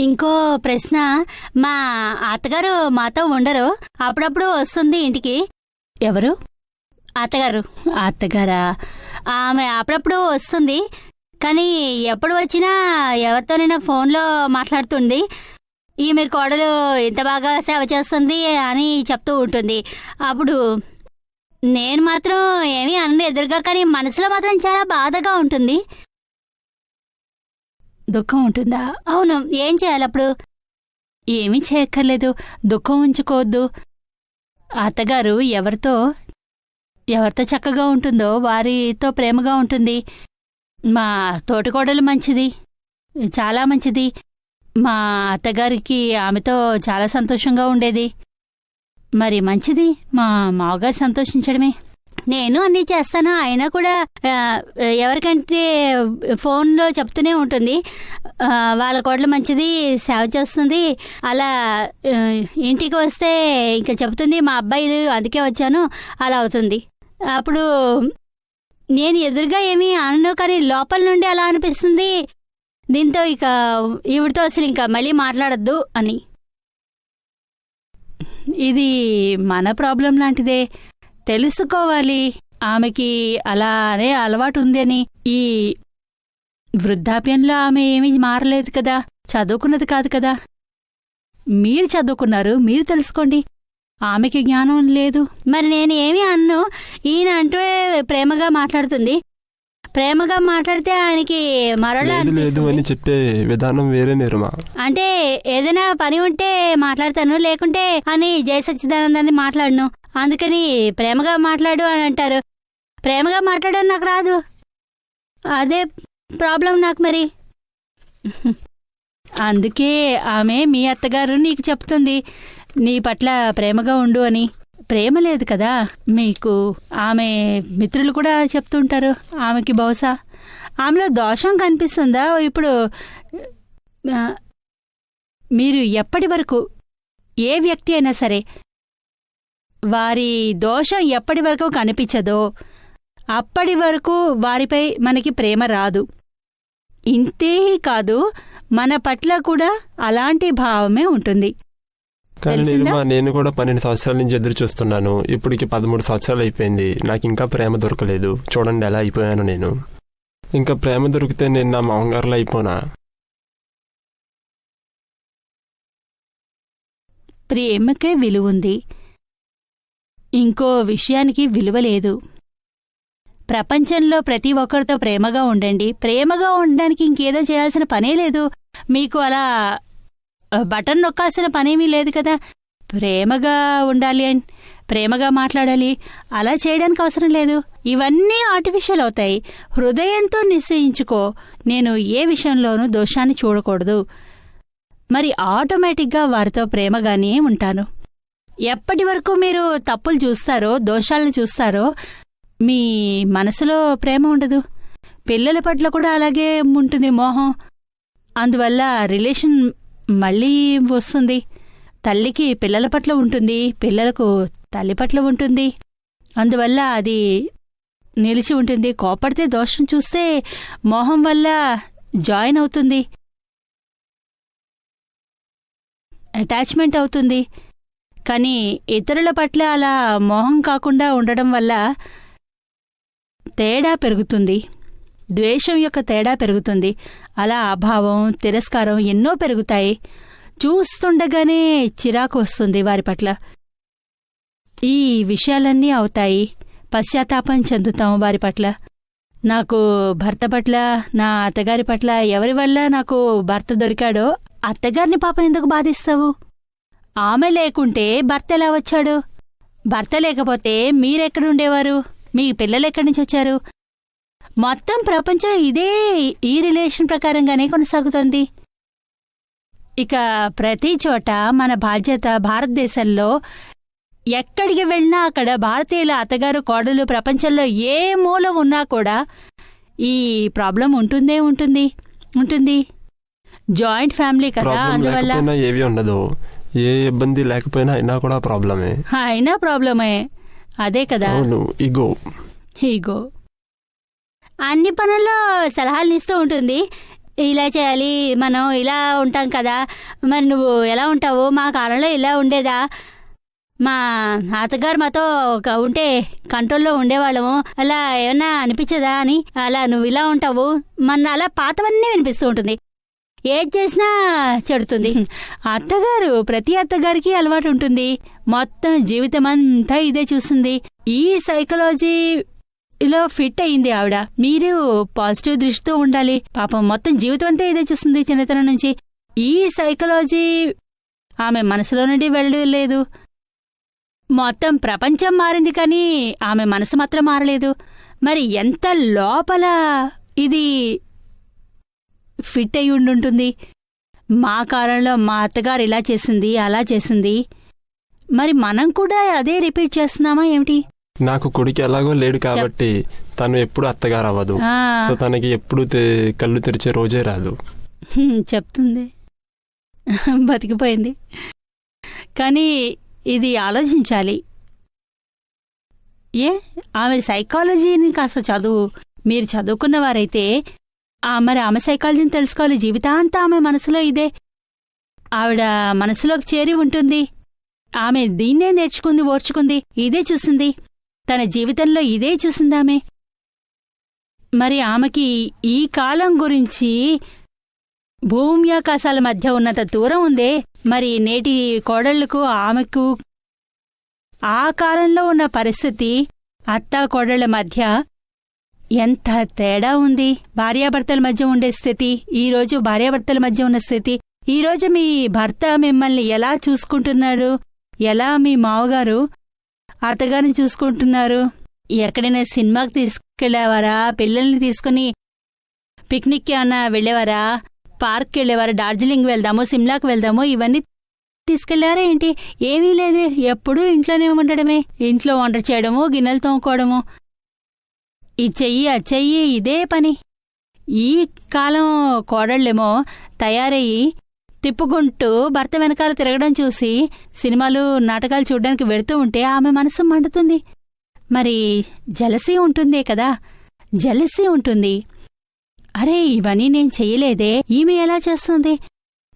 ఇంకో ప్రశ్న, మా అత్తగారు మాతో ఉండరు, అప్పుడప్పుడు వస్తుంది ఇంటికి. ఎవరు? అత్తగారు. అత్తగారా? ఆమె అప్పుడప్పుడు వస్తుంది, కానీ ఎప్పుడు వచ్చినా ఎవరితోనైనా ఫోన్లో మాట్లాడుతుంది. ఈమె కోడలు ఇంత బాగా సేవ చేస్తుంది అని చెప్తూ ఉంటుంది. అప్పుడు నేను మాత్రం ఏమీ అనను ఎదురుగా, కానీ మనసులో మాత్రం చాలా బాధగా ఉంటుంది. దుఃఖం ఉంటుందా? అవును. ఏం చేయాలి అప్పుడు? ఏమీ చేయక్కర్లేదు, దుఃఖం ఉంచుకోవద్దు. అత్తగారు ఎవరితో చక్కగా ఉంటుందో వారితో ప్రేమగా ఉంటుంది. మా తోటికోడలు మంచిది, చాలా మంచిది. మా అత్తగారికి ఆమెతో చాలా సంతోషంగా ఉండేది. మరి మంచిది, మా మావగారు సంతోషించడమే. నేను అన్నీ చేస్తాను, అయినా కూడా ఎవరికంటే ఫోన్లో చెప్తూనే ఉంటుంది వాళ్ళ కోడలు మంచిది, సేవ చేస్తుంది. అలా ఇంటికి వస్తే ఇంకా చెప్తుంది మా అబ్బాయిలు అందుకే వచ్చాను, అలా అవుతుంది. అప్పుడు నేను ఎదురుగా ఏమీ అనను, కానీ లోపల నుండి అలా అనిపిస్తుంది, దీంతో ఇక ఈవిడితో అసలు ఇంకా మళ్ళీ మాట్లాడద్దు అని. ఇది మన ప్రాబ్లం లాంటిదే, తెలుసుకోవాలి. ఆమెకి అలానే అలవాటు ఉందని. ఈ వృద్ధాప్యంలో ఆమె ఏమీ మారలేదు కదా, చదువుకున్నది కాదు కదా. మీరు చదువుకున్నారు, మీరు తెలుసుకోండి. ఆమెకి జ్ఞానం లేదు. మరి నేను ఏమీ అన్ను, ఈయన అంటూ ప్రేమగా మాట్లాడుతుంది. ప్రేమగా మాట్లాడితే ఆయనకి మరోలా లేదు అని చెప్పే విధానం వేరే నిర్మా. అంటే ఏదైనా పని ఉంటే మాట్లాడతాను, లేకుంటే అని జయ సచ్చిదానందాన్ని మాట్లాడను. అందుకని ప్రేమగా మాట్లాడు అని అంటారు. ప్రేమగా మాట్లాడడం నాకు రాదు, అదే ప్రాబ్లం నాకు. మరి అందుకే ఆమె మీ అత్తగారు నీకు చెప్తుంది నీ పట్ల ప్రేమగా ఉండు అని. ప్రేమ లేదు కదా మీకు. ఆమె మిత్రులు కూడా చెప్తుంటారు ఆమెకి. బహుశా ఆమెలో దోషం కనిపిస్తుందా? ఇప్పుడు మీరు ఎప్పటి వరకు ఏ వ్యక్తి అయినా సరే వారి దోషం ఎప్పటి వరకు కనిపించదో అప్పటి వరకు వారిపై మనకి ప్రేమ రాదు. ఇంతే కాదు, మన పట్ల కూడా అలాంటి భావమే ఉంటుంది. కానీ నేను కూడా 12 సంవత్సరాల నుంచి ఎదురు చూస్తున్నాను. ఇప్పటికి 13 సంవత్సరాలు అయిపోయింది, నాకు ఇంకా ప్రేమ దొరకలేదు. చూడండి ఎలా అయిపోయాను నేను. ఇంకా ప్రేమ దొరికితే నేను నా మామగారులో అయిపోనా? ప్రేమకే విలువుంది, ఇంకో విషయానికి విలువ లేదు. ప్రపంచంలో ప్రతి ఒక్కరితో ప్రేమగా ఉండండి. ప్రేమగా ఉండడానికి ఇంకేదో చేయాల్సిన పనే లేదు. మీకు అలా బటన్ నొక్కాల్సిన పనేమీ లేదు కదా. ప్రేమగా ఉండాలి అని, ప్రేమగా మాట్లాడాలి, అలా చేయడానికి అవసరం లేదు. ఇవన్నీ ఆర్టిఫిషియల్ అవుతాయి. హృదయంతో నిశ్చయించుకో, నేను ఏ విషయంలోనూ దోషాన్ని చూడకూడదు. మరి ఆటోమేటిక్గా వారితో ప్రేమగానే ఉంటాను. ఎప్పటి వరకు మీరు తప్పులు చూస్తారో, దోషాలను చూస్తారో, మీ మనసులో ప్రేమ ఉండదు. పిల్లల పట్ల కూడా అలాగే ఉంటుంది మోహం. అందువల్ల రిలేషన్ మళ్ళీ వస్తుంది. తల్లికి పిల్లల పట్ల ఉంటుంది, పిల్లలకు తల్లి పట్ల ఉంటుంది. అందువల్ల అది నిలిచి ఉంటుంది. కోపడితే దోషం చూస్తే మోహం వల్ల జాయిన్ అవుతుంది, అటాచ్మెంట్ అవుతుంది. కానీ ఇతరుల పట్ల అలా మోహం కాకుండా ఉండడం వల్ల తేడా పెరుగుతుంది, ద్వేషం యొక్క తేడా పెరుగుతుంది. అలా అభావం, తిరస్కారం ఎన్నో పెరుగుతాయి. చూస్తుండగానే చిరాకు వస్తుంది వారి పట్ల. ఈ విషయాలన్నీ అవుతాయి. పశ్చాత్తాపం చెందుతాం వారి పట్ల. నాకు భర్త పట్ల, నా అత్తగారి పట్ల, ఎవరి వల్ల నాకు భర్త దొరికాడో అత్తగారిని పాపం ఎందుకు బాధిస్తావు? ఆమె లేకుంటే భర్త ఎలా వచ్చాడు? భర్త లేకపోతే మీరెక్కడుండేవారు? మీ పిల్లలెక్కడి నుంచి వచ్చారు? మొత్తం ప్రపంచం ఈ రిలేషన్ ప్రకారంగానే కొనసాగుతుంది. ఇక ప్రతి చోట మన బాధ్యత, భారతదేశంలో ఎక్కడికి వెళ్ళినా అక్కడ భారతీయుల అత్తగారు, కోడలు ప్రపంచంలో ఏ మూల ఉన్నా కూడా ఈ ప్రాబ్లం ఉంటుంది. జాయింట్ ఫ్యామిలీ కదా, అందువల్ల ఏవి ఉండదు. ఏ ఇబ్బంది లేకపోయినా అయినా కూడా ప్రాబ్లమే. అదే కదా ఈగో. అన్ని పనుల్లో సలహాలు ఇస్తూ ఉంటుంది. ఇలా చేయాలి, మనం ఇలా ఉంటాం కదా, మరి నువ్వు ఎలా ఉంటావు, మా కాలంలో ఇలా ఉండేదా, మా అత్తగారు మాతో ఉంటే కంట్రోల్లో ఉండేవాళ్ళము, అలా ఏమన్నా అనిపించదా అని, అలా నువ్వు ఇలా ఉంటావు, మన అలా పాతవన్నీ వినిపిస్తూ ఉంటుంది. ఏది చేసినా చెడుతుంది. అత్తగారు, ప్రతి అత్తగారికి అలవాటు ఉంటుంది. మొత్తం జీవితం అంతా ఇదే చూస్తుంది. ఈ సైకాలజీలో ఫిట్ అయింది ఆవిడ. మీరు పాజిటివ్ దృష్టితో ఉండాలి. పాపం మొత్తం జీవితం అంతా ఇదే చూస్తుంది చిన్నతనం నుంచి. ఈ సైకాలజీ ఆమె మనసులో నుండి వెళ్ళలేదు. మొత్తం ప్రపంచం మారింది కానీ ఆమె మనసు మాత్రం మారలేదు. మరి ఎంత లోపల ఇది ఫిట్ అయి ఉండుంటుంది. మా కాలంలో మా అత్తగారు ఇలా చేసింది, అలా చేసింది, మరి మనం కూడా అదే రిపీట్ చేస్తున్నామా ఏమిటి? నాకు కొడుకు ఎలాగో లేడు కాబట్టి తను ఎప్పుడు అత్తగారు అవ్వదు. సో తనకి ఎప్పుడు కళ్ళు తెరిచే రోజే రాదు. చెప్తుంది, బతికిపోయింది. కానీ ఇది ఆలోచించాలి. ఆమె సైకాలజీని కాస్త చదువు. మీరు చదువుకున్నవారైతే మరి ఆమె సైకాలజీని తెలుసుకోవాలి. జీవితాంతా ఆమె మనసులో ఇదే, ఆవిడ మనసులోకి చేరి ఉంటుంది. ఆమె దీన్నే నేర్చుకుంది, ఓర్చుకుంది, ఇదే చూసింది. తన జీవితంలో ఇదే చూసిందామె. మరి ఆమెకి ఈ కాలం గురించి భూమ్యాకాశాల మధ్య ఉన్నంత దూరం ఉందే. మరి నేటి కోడళ్లకు ఆమెకు ఆ కాలంలో ఉన్న పరిస్థితి, అత్తా కోడళ్ల మధ్య ఎంత తేడా ఉంది. భార్యాభర్తల మధ్య ఉండే స్థితి, ఈరోజు భార్యాభర్తల మధ్య ఉన్న స్థితి, ఈరోజు మీ భర్త మిమ్మల్ని ఎలా చూసుకుంటున్నాడు, ఎలా మీ మావగారు అత్తగారిని చూసుకుంటున్నారు. ఎక్కడైనా సినిమాకి తీసుకెళ్లేవారా, పిల్లల్ని తీసుకుని పిక్నిక్కి ఏమన్నా వెళ్ళేవారా, పార్క్కి వెళ్ళేవారా, డార్జిలింగ్ వెళ్దాము, సిమ్లాకి వెళ్దాము, ఇవన్నీ తీసుకెళ్లారా ఏంటి? ఏమీ లేదు, ఎప్పుడూ ఇంట్లోనే ఉండడమే. ఇంట్లో వంట చేయడము, గిన్నెలు తోముకోవడము, ఈ చెయ్యి ఆ చెయ్యి ఇదే పని. ఈ కాలం కోడళ్ళేమో తయారయ్యి తిప్పుకుంటూ భర్త వెనకాల తిరగడం చూసి సినిమాలు నాటకాలు చూడ్డానికి వెడుతూ ఉంటే ఆమె మనసు మండుతుంది. మరి జలసీ ఉంటుందే కదా, జలసీ ఉంటుంది. అరే, ఇవన్నీ నేను చెయ్యలేదే, ఈమె ఎలా చేస్తుంది,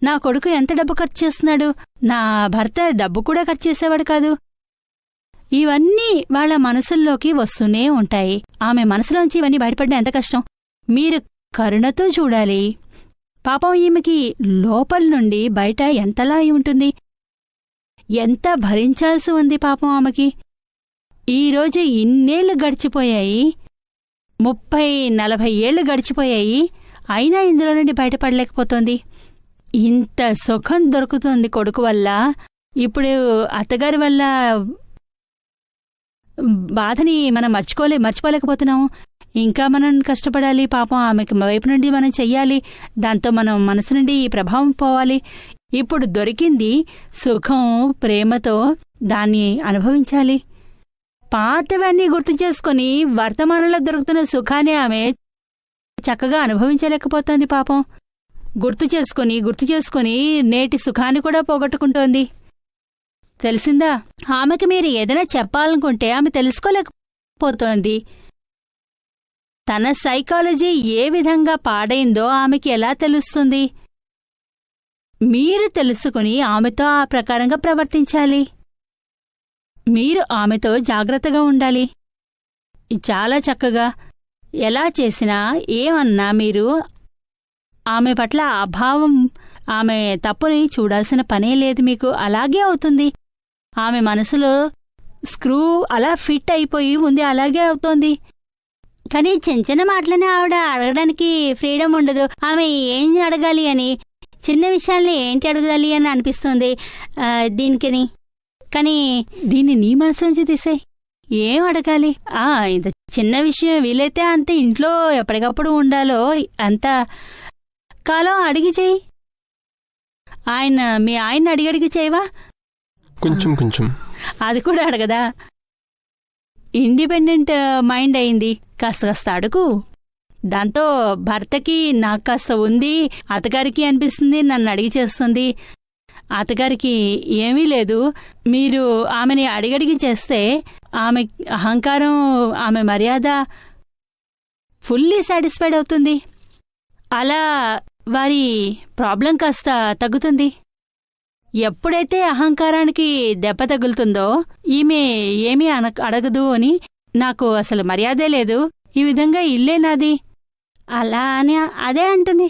నా కొడుకు ఎంత డబ్బు ఖర్చు చేస్తున్నాడు, నా భర్త డబ్బు కూడా ఖర్చు చేసేవాడు కాదు. ఇవన్నీ వాళ్ళ మనసుల్లోకి వస్తూనే ఉంటాయి. ఆమె మనసులోంచి ఇవన్నీ బయటపడడం ఎంత కష్టం. మీరు కరుణతో చూడాలి. పాపం ఈమెకి లోపల నుండి బయట ఎంతలా అయి ఉంటుంది, ఎంత భరించాల్సి ఉంది పాపం ఆమెకి. ఈరోజు ఇన్నేళ్లు గడిచిపోయాయి, 30-40 ఏళ్లు గడిచిపోయాయి, అయినా ఇందులో నుండి బయటపడలేకపోతోంది. ఇంత సుఖం దొరుకుతుంది కొడుకు వల్ల, ఇప్పుడు అత్తగారి వల్ల బాధని మనం మర్చిపోలేకపోతున్నాము. ఇంకా మనం కష్టపడాలి. పాపం ఆమెకి వైపు నుండి మనం చెయ్యాలి. దాంతో మనం మనసు నుండి ఈ ప్రభావం పోవాలి. ఇప్పుడు దొరికింది సుఖం, ప్రేమతో దాన్ని అనుభవించాలి. పాతవన్నీ గుర్తు చేసుకుని వర్తమానంలో దొరుకుతున్న సుఖాన్ని ఆమె చక్కగా అనుభవించలేకపోతోంది. పాపం గుర్తు చేసుకుని నేటి సుఖాన్ని కూడా పోగొట్టుకుంటోంది. తెలిసిందా? ఆమెకి మీరు ఏదైనా చెప్పాలనుకుంటే ఆమె తెలుసుకోలేకపోతోంది. తన సైకాలజీ ఏ విధంగా పాడైందో ఆమెకి ఎలా తెలుస్తుంది? మీరు తెలుసుకుని ఆమెతో ఆ ప్రకారంగా ప్రవర్తించాలి. మీరు ఆమెతో జాగ్రత్తగా ఉండాలి. చాలా చక్కగా ఎలా చేసినా ఏమన్నా మీరు ఆమె పట్ల అభావం, ఆమె తప్పుని చూడాల్సిన పనే లేదు మీకు. అలాగే అవుతుంది. ఆమె మనసులో స్క్రూ అలా ఫిట్ అయిపోయి ఉంది, అలాగే అవుతోంది. కానీ చిన్న మాటలనే ఆవిడ అడగడానికి ఫ్రీడమ్ ఉండదు. ఆమె ఏం అడగాలి అని, చిన్న విషయాల్ని ఏంటి అడగాలి అని అనిపిస్తుంది దీనికిని. కానీ దీన్ని నీ మనసు నుంచి తీసే, ఏం అడగాలి? ఇంత చిన్న విషయం వీలైతే అంత ఇంట్లో ఎప్పటికప్పుడు ఉండాలో అంత కాలం అడిగి చెయ్యి. మీ ఆయన అడిగడిగి చేయవా? కొంచెం అది కూడా అడగదా? ఇండిపెండెంట్ మైండ్ అయింది. కాస్త అడుగు. దాంతో భర్తకి నాకు కాస్త ఉంది, అత్తగారికి అనిపిస్తుంది నన్ను అడిగి చేస్తుంది, అత్తగారికి ఏమీ లేదు. మీరు ఆమెని అడిగడిగి చేస్తే ఆమె అహంకారం, ఆమె మర్యాద ఫుల్లీ సాటిస్ఫైడ్ అవుతుంది. అలా వారి ప్రాబ్లం కాస్త తగ్గుతుంది. ఎప్పుడైతే అహంకారానికి దెబ్బ తగులుతుందో ఈమె ఏమీ అడగదు అని, నాకు అసలు మర్యాదే లేదు, ఈ విధంగా ఇల్లే నాది అలా అని అదే అంటుంది.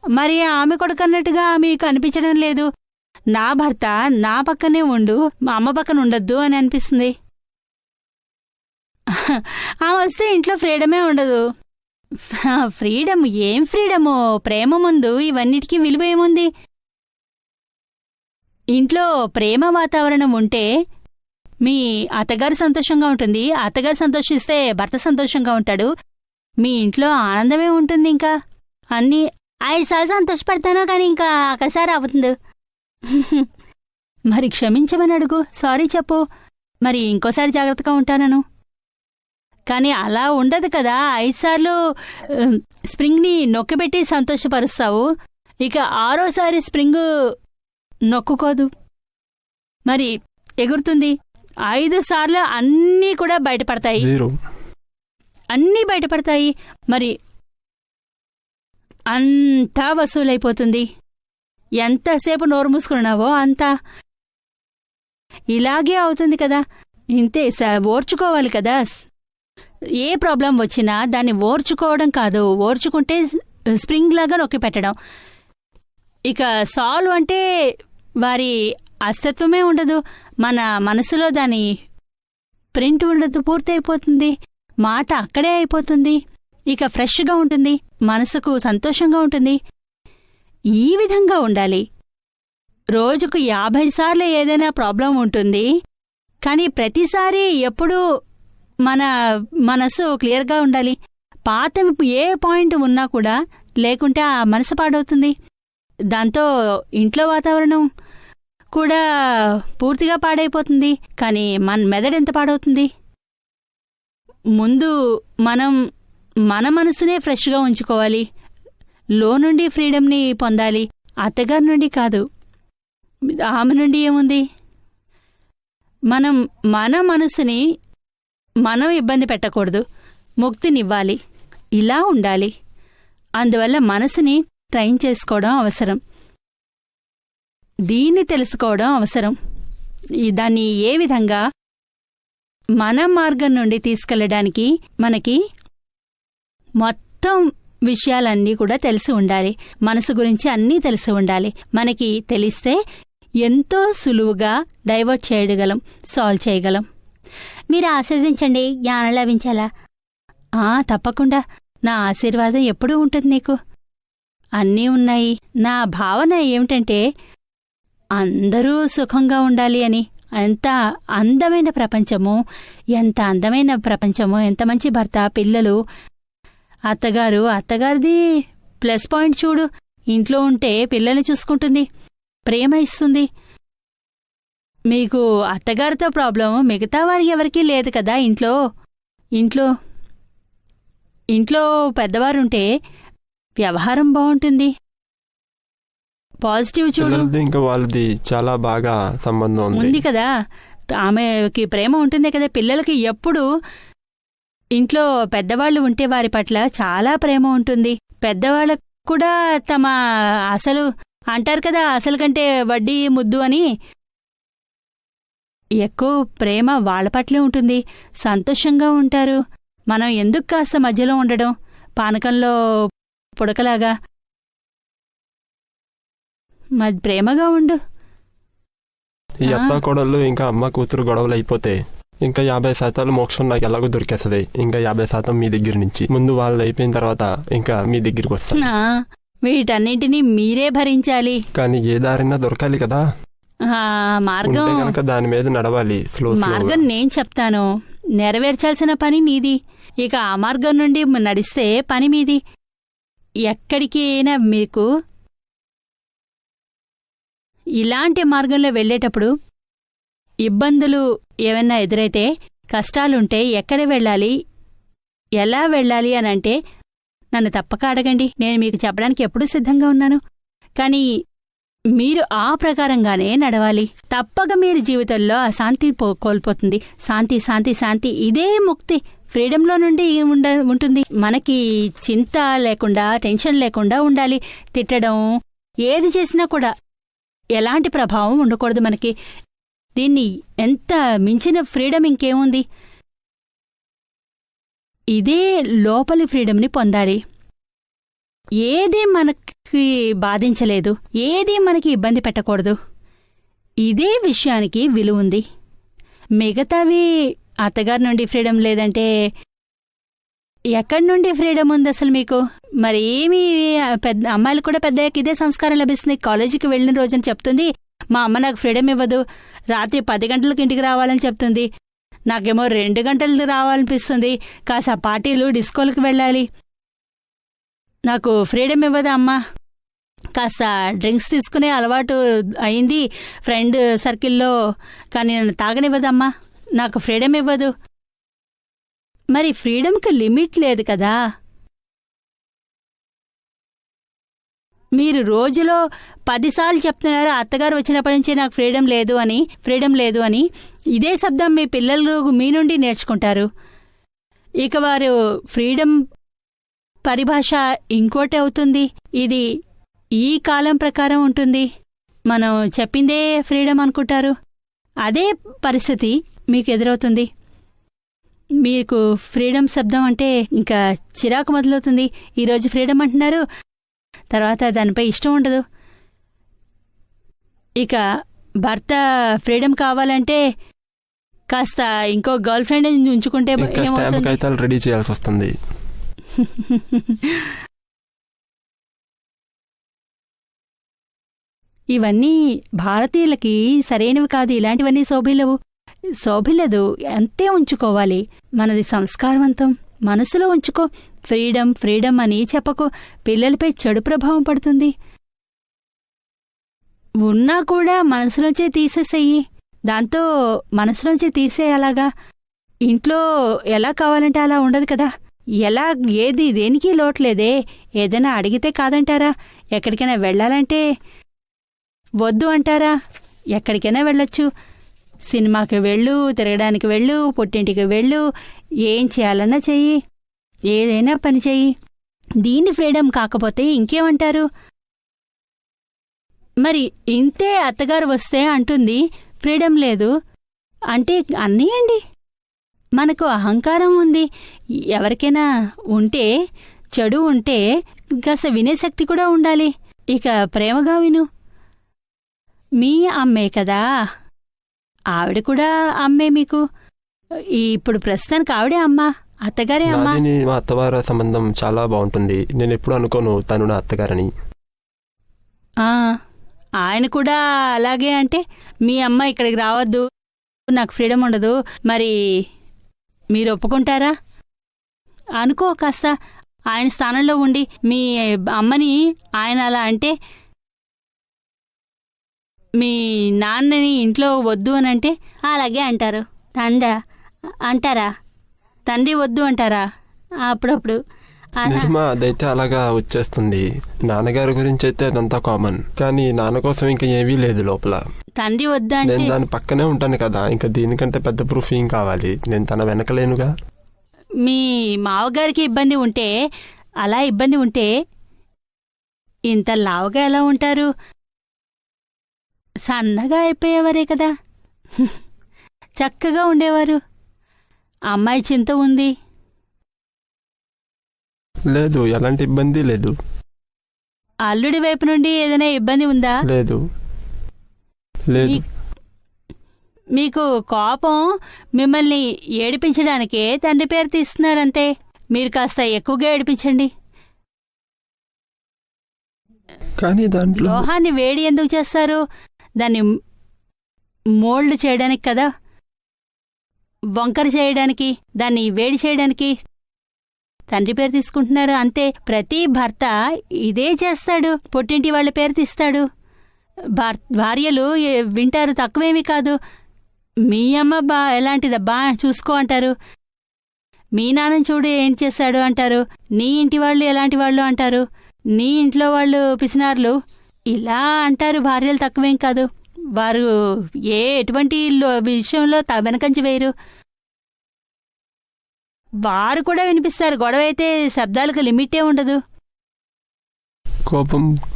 మరి ఆమె కొడుకన్నట్టుగా మీకు అనిపించడం లేదు. నా భర్త నా పక్కనే ఉండు, మా అమ్మ పక్కన ఉండొద్దు అని అనిపిస్తుంది. ఆమె వస్తే ఇంట్లో ఫ్రీడమే ఉండదు. ఫ్రీడమ్ ఏం ఫ్రీడము? ప్రేమ ముందు ఇవన్నిటికీ విలువ ఏముంది? ఇంట్లో ప్రేమ వాతావరణం ఉంటే మీ అత్తగారు సంతోషంగా ఉంటుంది, అత్తగారు సంతోషిస్తే భర్త సంతోషంగా ఉంటాడు, మీ ఇంట్లో ఆనందమే ఉంటుంది. ఇంకా అన్నీ 5 సార్లు సంతోషపడతానో కానీ ఇంకా ఒకసారి అవుతుంది. మరి క్షమించమని అడుగు, సారీ చెప్పు, మరి ఇంకోసారి జాగ్రత్తగా ఉంటానను. కానీ అలా ఉండదు కదా. 5 సార్లు స్ప్రింగ్ని నొక్కిపెట్టి సంతోషపరుస్తావు, ఇక 6వసారి స్ప్రింగ్ నొక్కుకోదు, మరి ఎగురుతుంది. 5 సార్లు అన్నీ కూడా బయటపడతాయి, అన్నీ బయటపడతాయి, మరి అంతా వసూలైపోతుంది. ఎంతసేపు నోరు మూసుకున్నావో అంతా ఇలాగే అవుతుంది కదా. ఇంతే, ఓర్చుకోవాలి కదా. ఏ ప్రాబ్లం వచ్చినా దాన్ని ఓర్చుకోవడం కాదు, ఓర్చుకుంటే స్ప్రింగ్ లాగా నొక్కి పెట్టడం. ఇక సాల్వ్ అంటే వారి అస్తిత్వమే ఉండదు, మన మనసులో దాని ప్రింట్ ఉండదు, పూర్తయిపోతుంది, మాట అక్కడే అయిపోతుంది, ఇక ఫ్రెష్గా ఉంటుంది, మనసుకు సంతోషంగా ఉంటుంది. ఈ విధంగా ఉండాలి. రోజుకు 50 సార్లు ఏదైనా ప్రాబ్లం ఉంటుంది, కానీ ప్రతిసారి ఎప్పుడూ మన మనసు క్లియర్గా ఉండాలి. పాత ఏ పాయింట్ ఉన్నా కూడా లేకుంటే ఆ మనసు పాడవుతుంది. దాంతో ఇంట్లో వాతావరణం కూడా పూర్తిగా పాడైపోతుంది. కానీ మన మెదడెంత పాడవుతుంది? ముందు మనం మన మనసునే ఫ్రెష్గా ఉంచుకోవాలి, నుండి ఫ్రీడమ్ని పొందాలి, అత్తగారి నుండి కాదు. ఆమె నుండి ఏముంది? మనం మన మనసుని మనం ఇబ్బంది పెట్టకూడదు, ముక్తినివ్వాలి, ఇలా ఉండాలి. అందువల్ల మనసుని ట్రైన్ చేసుకోవడం అవసరం, దీన్ని తెలుసుకోవడం అవసరం. దాన్ని ఏ విధంగా మన మార్గం నుండి తీసుకెళ్లడానికి మనకి మొత్తం విషయాలన్నీ కూడా తెలిసి ఉండాలి. మనసు గురించి అన్నీ తెలిసి ఉండాలి. మనకి తెలిస్తే ఎంతో సులువుగా డైవర్ట్ చేయగలం, సాల్వ్ చేయగలం. మీరు ఆశీర్వదించండి, జ్ఞానం లభించాలా? తప్పకుండా, నా ఆశీర్వాదం ఎప్పుడూ ఉంటుంది నీకు. అన్నీ ఉన్నాయి. నా భావన ఏమిటంటే అందరూ సుఖంగా ఉండాలి అని. ఎంత అందమైన ప్రపంచము, ఎంత అందమైన ప్రపంచము, ఎంత మంచి భర్త, పిల్లలు, అత్తగారిది ప్లస్ పాయింట్ చూడు. ఇంట్లో ఉంటే పిల్లల్ని చూసుకుంటుంది, ప్రేమ ఇస్తుంది. మీకు అత్తగారితో ప్రాబ్లం మిగతా వారికి ఎవరికీ లేదు కదా. ఇంట్లో పెద్దవారుంటే వ్యవహారం బాగుంటుంది, పాజిటివ్ చూడు. ఇంకా వాళ్ళది చాలా బాగా సంబంధం ఉంది కదా. ఆమెకి ప్రేమ ఉంటుంది కదా. పిల్లలకి ఎప్పుడు ఇంట్లో పెద్దవాళ్లు ఉంటే వారి పట్ల చాలా ప్రేమ ఉంటుంది. పెద్దవాళ్ళకు కూడా తమ అసలు అంటారు కదా, అసలు కంటే వడ్డీ ముద్దు అని. ఎక్కువ ప్రేమ వాళ్ళ పట్లే ఉంటుంది, సంతోషంగా ఉంటారు. మనం ఎందుకు కాస్త మధ్యలో ఉండడం, పానకంలో పుడకలాగా? ప్రేమగా ఉండు. ఈ అత్త కోడళ్ళు ఇంకా అమ్మ కూతురు గొడవలు అయిపోతే ఇంకా 50% మోక్షం నాకు ఎలాగో దొరికేస్తుంది. ఇంకా 50% మీ దగ్గర నుంచి. ముందు వాళ్ళు అయిపోయిన తర్వాత ఇంకా మీ దగ్గరికి వస్తాను. వీటన్నింటినీ మీరే భరించాలి. కానీ ఏ దారినా దొరకాలి కదా. మార్గం కనుక దాని మీద నడవాలి. మార్గం నేను చెప్తాను, నెరవేర్చాల్సిన పని నీది. ఇక ఆ మార్గం నుండి నడిస్తే పని మీది. ఎక్కడికైనా మీకు ఇలాంటి మార్గంలో వెళ్ళేటప్పుడు ఇబ్బందులు ఏమైనా ఎదురైతే, కష్టాలుంటే ఎక్కడ వెళ్ళాలి, ఎలా వెళ్ళాలి అనంటే నన్ను తప్పక అడగండి. నేను మీకు చెప్పడానికి ఎప్పుడూ సిద్ధంగా ఉన్నాను. కానీ మీరు ఆ ప్రకారంగానే నడవాలి. తప్పక మీరు జీవితంలో అశాంతి కోల్పోతుంది. శాంతి శాంతి శాంతి, ఇదే ముక్తి, ఫ్రీడంలో నుండి ఉంటుంది. మనకి చింత లేకుండా, టెన్షన్ లేకుండా ఉండాలి. తిట్టడం, ఏది చేసినా కూడా ఎలాంటి ప్రభావం ఉండకూడదు మనకి. దీన్ని ఎంత మించిన ఫ్రీడమ్ ఇంకేముంది? ఇదే లోపలి ఫ్రీడమ్ని పొందాలి. ఏదీ మనకి బాధించలేదు, ఏదీ మనకి ఇబ్బంది పెట్టకూడదు. ఇదే విషయానికి విలువుంది. మిగతావి అత్తగారి నుండి ఫ్రీడమ్ లేదంటే ఎక్కడి నుండి ఫ్రీడమ్ ఉంది అసలు మీకు? మరి ఏమి పెద్ద అమ్మాయిలు కూడా పెద్దయ్యాక ఇదే సంస్కారం లభిస్తుంది. కాలేజీకి వెళ్ళిన రోజున చెప్తుంది, మా అమ్మ నాకు ఫ్రీడమ్ ఇవ్వదు, రాత్రి 10 గంటలకు ఇంటికి రావాలని చెప్తుంది, నాకేమో 2 గంటలకు రావాలనిపిస్తుంది, కాస్త పార్టీలు డిస్కోలకు వెళ్ళాలి, నాకు ఫ్రీడమ్ ఇవ్వదు అమ్మ, కాస్త డ్రింక్స్ తీసుకునే అలవాటు అయింది ఫ్రెండ్ సర్కిల్లో, కానీ నన్ను తాగనివ్వదమ్మా, నాకు ఫ్రీడమ్ ఇవ్వదు. మరి ఫ్రీడమ్కి లిమిట్ లేదు కదా. మీరు రోజులో 10 సార్లు చెప్తున్నారు అత్తగారు వచ్చినప్పటి నుంచి నాకు ఫ్రీడమ్ లేదు అని. ఇదే శబ్దం మీ పిల్లలు మీ నుండి నేర్చుకుంటారు. ఇక వారు ఫ్రీడమ్ పరిభాష ఇంకోటి అవుతుంది. ఇది ఈ కాలం ప్రకారం ఉంటుంది. మనం చెప్పిందే ఫ్రీడమ్ అనుకుంటారు. అదే పరిస్థితి మీకు ఎదురవుతుంది. మీకు ఫ్రీడమ్ శబ్దం అంటే ఇంకా చిరాకు మొదలవుతుంది. ఈరోజు ఫ్రీడమ్ అంటున్నారు, తర్వాత దానిపై ఇష్టం ఉండదు. ఇక భర్త ఫ్రీడమ్ కావాలంటే కాస్త ఇంకో గర్ల్ ఫ్రెండ్ ఉంచుకుంటే రెడీ చేయాల్సి వస్తుంది. ఇవన్నీ భారతీయులకి సరైనవి కాదు. ఇలాంటివన్నీ శోభిల్లదు. అంతే ఉంచుకోవాలి. మనది సంస్కారవంతం. మనసులో ఉంచుకో. ఫ్రీడమ్ అని చెప్పకు. పిల్లలపై చెడు ప్రభావం పడుతుంది. ఉన్నా కూడా మనసులోంచే తీసేసేయి. దాంతో మనసులోంచే తీసేయాలాగా. ఇంట్లో ఎలా కావాలంటే అలా ఉండదు కదా. దేనికి లోట్లేదే. ఏదైనా అడిగితే కాదంటారా? ఎక్కడికైనా వెళ్ళాలంటే వద్దు అంటారా? ఎక్కడికైనా వెళ్ళొచ్చు. సినిమాకి వెళ్ళు, తిరగడానికి వెళ్ళు, పుట్టింటికి వెళ్ళు, ఏం చేయాలన్నా చెయ్యి, ఏదైనా పని చెయ్యి. దీన్ని ఫ్రీడమ్ కాకపోతే ఇంకేమంటారు? మరి ఇంతే అత్తగారు వస్తే అంటుంది ఫ్రీడమ్ లేదు అంటే అన్నీయండి. మనకు అహంకారం ఉంది. ఎవరికైనా ఉంటే, చెడు ఉంటే కాస్త వినే శక్తి కూడా ఉండాలి. ఇక ప్రేమగా విను. మీ అమ్మే కదా, ఆవిడ కూడా అమ్మే మీకు. ఇప్పుడు ప్రస్తుతానికి ఆవిడే అమ్మా, అత్తగారే అమ్మా. మా అత్తవారి సంబంధం చాలా బాగుంటుంది. నేను ఎప్పుడు అనుకోను తను నా అత్తగారని. ఆయన కూడా అలాగే అంటే మీ అమ్మ ఇక్కడికి రావద్దు, నాకు ఫ్రీడమ్ ఉండదు, మరి మీరు ఒప్పుకుంటారా? అనుకో. కాస్త ఆయన స్థానంలో ఉండి మీ అమ్మని ఆయన అలా అంటే, మీ నాన్నని ఇంట్లో వద్దు అని అంటే అలాగే అంటారు. అంటారా? తండ్రి వద్దు అంటారా? అప్పుడప్పుడు అదైతే అలాగా వచ్చేస్తుంది. నాన్నగారి గురించి అయితే అదంతా కామన్, కానీ నాన్న కోసం ఇంకా ఏమీ లేదు లోపల. తండ్రి వద్దా? నేను దాని పక్కనే ఉంటాను కదా, ఇంకా దీనికంటే పెద్ద ప్రూఫ్ ఏం కావాలి? నేను తన వెనకలేనుగా. మీ మావగారికి ఇబ్బంది ఉంటే, అలా ఇబ్బంది ఉంటే ఇంత లావుగా ఎలా ఉంటారు? సన్నగా అయిపోయేవారే కదా, చక్కగా ఉండేవారు. అమ్మాయి చింత ఉంది. లేదు, ఎలాంటి ఇబ్బంది లేదు. అల్లుడి వైపు నుండి ఏదైనా ఇబ్బంది ఉందా? లేదు. మీకు కోపం మిమ్మల్ని ఏడిపించడానికే తండ్రి పేరు తీస్తున్నారంతే. మీరు కాస్త ఎక్కువగా ఏడిపించండి. కానీ దాంట్లో లోహాన్ని వేడి ఎందుకు చేస్తారు? దాన్ని మోల్డ్ చేయడానికి కదా, వంకర చేయడానికి, దాన్ని వేడి చేయడానికి తండ్రి పేరు తీసుకుంటున్నారు అంతే. ప్రతి భర్త ఇదే చేస్తాడు. పుట్టింటి వాళ్ళ పేరు తీస్తాడు. భార్యలు వింటారు, తక్కువేమీ కాదు. మీ అమ్మ ఎలాంటిదబ్బా చూసుకో అంటారు. మీ నాన్న చూడు ఏం చేశాడు అంటారు. నీ ఇంటి వాళ్ళు ఎలాంటి వాళ్ళు అంటారు. నీ ఇంట్లో వాళ్ళు పిసినార్లు ఇలా అంటారు. భార్యలు తక్కువేం కాదు. వారు ఎటువంటి విషయంలో వెనకంచి వేయరు. వారు కూడా వినిపిస్తారు. గొడవ అయితే శబ్దాలకు లిమిటే ఉండదు.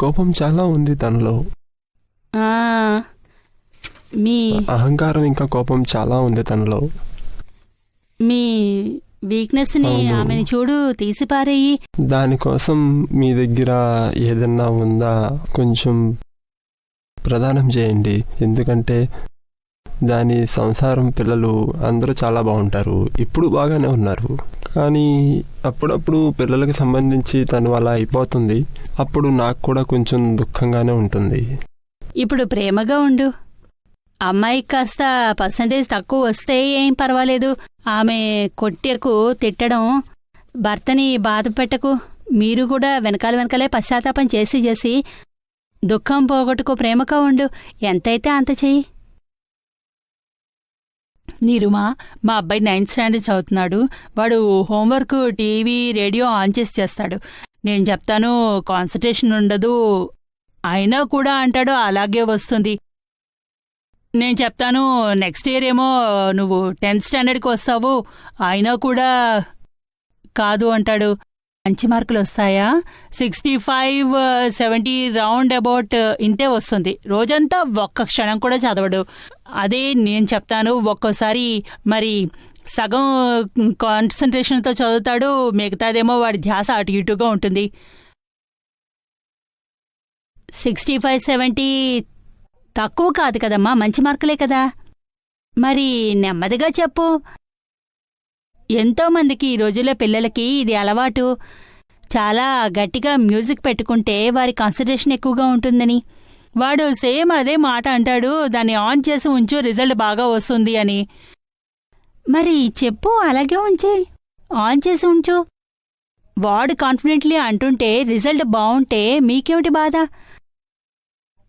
కోపం చాలా ఉంది తనలో. ఆ, మీ అహంకారం ఇంకా కోపం చాలా ఉంది తనలో. మీ వీక్నెస్ని అవును. ఆమెని చూడు, తీసిపారేయి. దానికోసం మీ దగ్గర ఏదన్నా ఉందా కొంచెం ప్రదానం చేయండి. ఎందుకంటే దాని సంసారం, పిల్లలు అందరూ చాలా బాగుంటారు, ఇప్పుడు బాగానే ఉన్నారు. కానీ అప్పుడప్పుడు పిల్లలకి సంబంధించి తను అలా అయిపోతుంది. అప్పుడు నాకు కూడా కొంచెం దుఃఖంగానే ఉంటుంది. ఇప్పుడు ప్రేమగా ఉండు. అమ్మాయికి కాస్త పర్సంటేజ్ తక్కువ వస్తే ఏం పర్వాలేదు. ఆమె కొట్టకు, తిట్టడం, భర్తని బాధ పెట్టకు. మీరు కూడా వెనకాలే పశ్చాత్తాపం చేసి దుఃఖం పోగొట్టుకో. ప్రేమగా ఉండు. ఎంతైతే అంత చెయ్యి. నీరుమా, మా అబ్బాయి 9th స్టాండర్డ్ చదువుతున్నాడు. వాడు హోంవర్క్ టీవీ రేడియో ఆన్ చేసి చేస్తాడు. నేను చెప్తాను కాన్సంట్రేషన్ ఉండదు, అయినా కూడా అంటాడు అలాగే వస్తుంది. నేను చెప్తాను నెక్స్ట్ ఇయర్ ఏమో నువ్వు 10th స్టాండర్డ్కి వస్తావు, అయినా కూడా కాదు అంటాడు. మంచి మార్కులు వస్తాయా? 65-70 రౌండ్ అబౌట్ ఇంతే వస్తుంది. రోజంతా ఒక్క క్షణం కూడా చదవడు. అదే నేను చెప్తాను ఒక్కోసారి మరి సగం కాన్సంట్రేషన్తో చదువుతాడు, మిగతాదేమో వాడి ధ్యాస అటు ఇటుగా ఉంటుంది. 65-70 తక్కువ కాదు కదమ్మా, మంచి మార్కులే కదా. మరి నెమ్మదిగా చెప్పు. ఎంతోమందికి ఈ రోజుల్లో పిల్లలకి ఇది అలవాటు. చాలా గట్టిగా మ్యూజిక్ పెట్టుకుంటే వారి కాన్సంట్రేషన్ ఎక్కువగా ఉంటుందని. వాడు సేమ్ అదే మాట అంటాడు, దాన్ని ఆన్ చేసి ఉంచు రిజల్ట్ బాగా వస్తుంది అని. మరి చెప్పు, అలాగే ఉంచి ఆన్ చేసి ఉంచు. వాడు కాన్ఫిడెంట్లీ అంటుంటే రిజల్ట్ బావుంటే మీకేమిటి బాధ?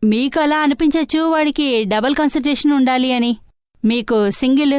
మీకు అలా అనిపించచ్చు వాడికి డబుల్ కాన్సంట్రేషన్ ఉండాలి అని. మీకు సింగిల్